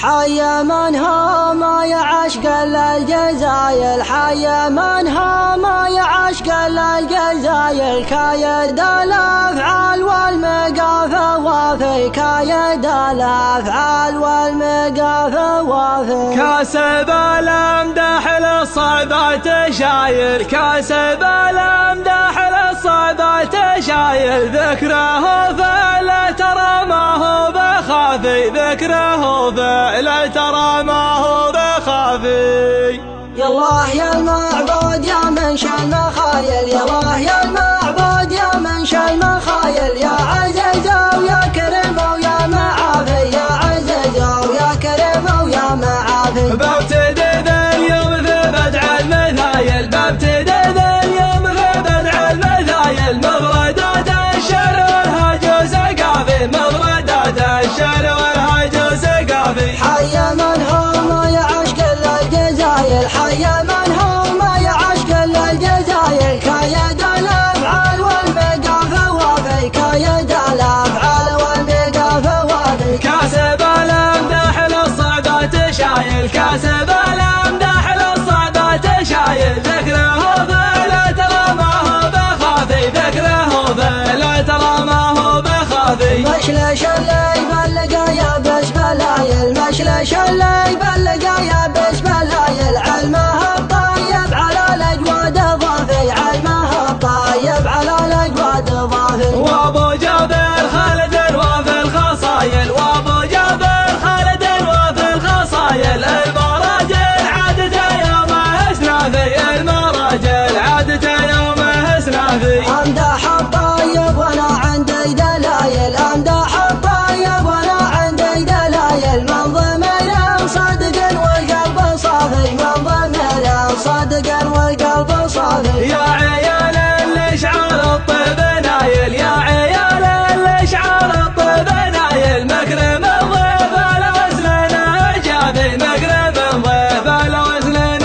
حي من هم يعشق الجزايل، حي من هم يعشق الجزايل، كايد الافعال والمقافى وافي، كايد الافعال والمقافى وافي. كاسب الامدح للصعبة شايل، كاسب الامدح للصعبة شايل، ذكره فعل ترى ما هو بخافي، ذكره فعل ترى ما هو بخافي. يا الله يا المعبود يا منشا المخايل، يا الله يا المعبود يا منشا المخايل، يا عزيز ويا كريم ويا معافي، يا عزيز ويا كريم ويا معافي. بابتدي ذا اليوم في بدع المثايل، بابتدي ذا اليوم في بدع المثايل، مفردات الشعر والهج وسقافي، مفردات الشعر والهج وسقافي. حي من هم يعشق الجزايل، حي من هم يعشق الجزايل، كايد الافعال والمقافى وافي، كايد الافعال والمقافى وافي. كاسب الامدح للصعبة شايل، كاسب الامدح للصعبة شايل، ذكره فعل ترى ما هو بخافي، ذكره فعل ترى ما هو بخافي. مشلش اللي يبلغ يا بس بلايل، مشلش اللي يبلغ يا بس بلايل، علمها الطيب على الاجواد ضافي، علمها الطيب على الاجواد ضافي. وابو جابر خالد وفي الخصايل، وابو جابر خالد وفي الخصايل، المراجل عادته يوم اسنافي، المراجل عادته يوم اسنافي. امدح الطيب وانا عندي دلايل، امدح الطيب وانا عندي دلايل، من ضمن صدق والقلب صافي، من ضمن صدق والقلب صافي. يا عيال الاشعار الطيب نايل، يا عيال الاشعار الطيب نايل، مكرم الضيف الوزن جافي، مكرم الضيف الوزن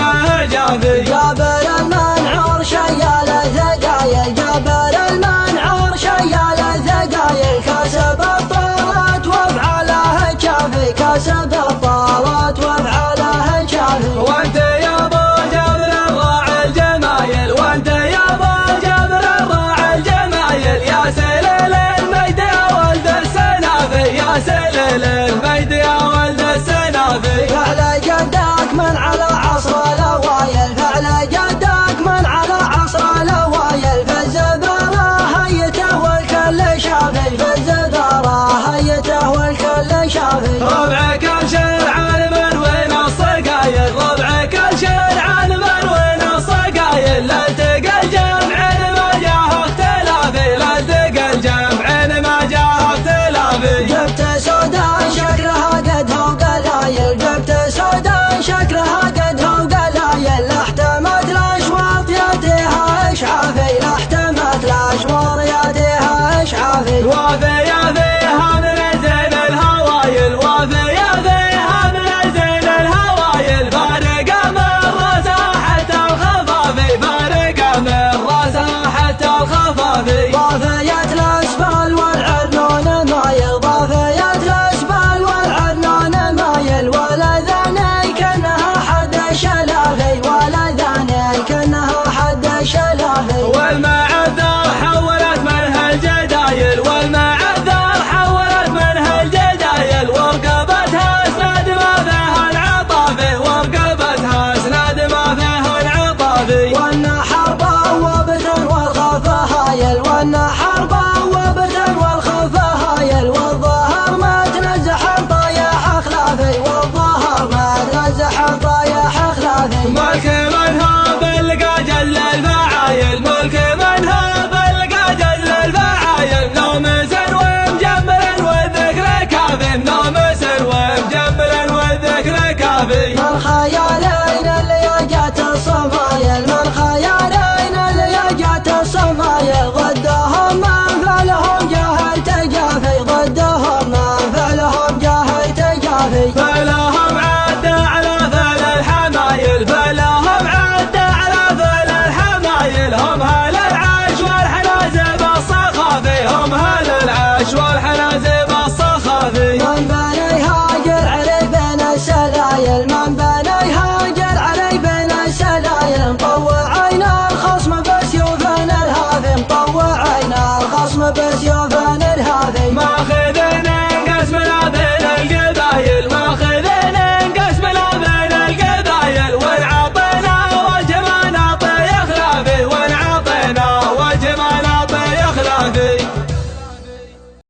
جافي. جابر المنعور شيال ثقايل، جابر المنعور شيال ثقايل، كاسب الطالات وافعاله كافي، كاسب الطالات وافعاله كافي. وانت يا ابو جابر الراعي الجمايل، وانت يا ابو جابر الراعي الجمايل، يا سليل المجد يا ولد السنافي، يا سليل المجد يا ولد السنافي. فعل جدك من على عصر الاوايل، فعل جدك من على عصر الاوايل، فالزبره هيته والكل شافي، فالزبره هيته والكل شافي. ربعك الشعر عالم وين الصقايل، ربعك الشعر عالم وين الصقايل، لا التقى الجمع ما جاه اختلافي، لا التقى الجمع ما جاه اختلافي. جبت سودان شكلها قدها وقلايل، جبت سودان شكلها قدها وقلايل، لا احتمت الاشواط ياتيها اشعافي، لا احتمت الاشواط ياتيها اشعافي. وافي يا فيها من زين الهوايل، وافي يا فيها من زين الهوايل، فارق من راسها حتى الخفافي، فارق من راسها حتى الخفافي. ضافية الاسفل والعرنون مايل، ضافية الاسفل والعرنون مايل، ولا ذاني كانها حد شلافي، ولا ذاني كانها حد شلافي. والمعذر حولت منها الجدايل، والمعذر حولت منها الجدايل، ورقبتها اسناد ما فيها العطافي، ورقبتها اسناد ما فيها العطافي. والنحر بوابة والخفا هايل، والنحر بوابة والخفا هايل، والظهر ما تنزح طايح اخلافي، والظهر ما تنزح طايح اخلافي. ملك منها بلقى جل الفعايل، ملك منها بلقى جل الفعايل، نومس ومجمل والذكر كافي، نومس ومجمل والذكر كافي. الخيال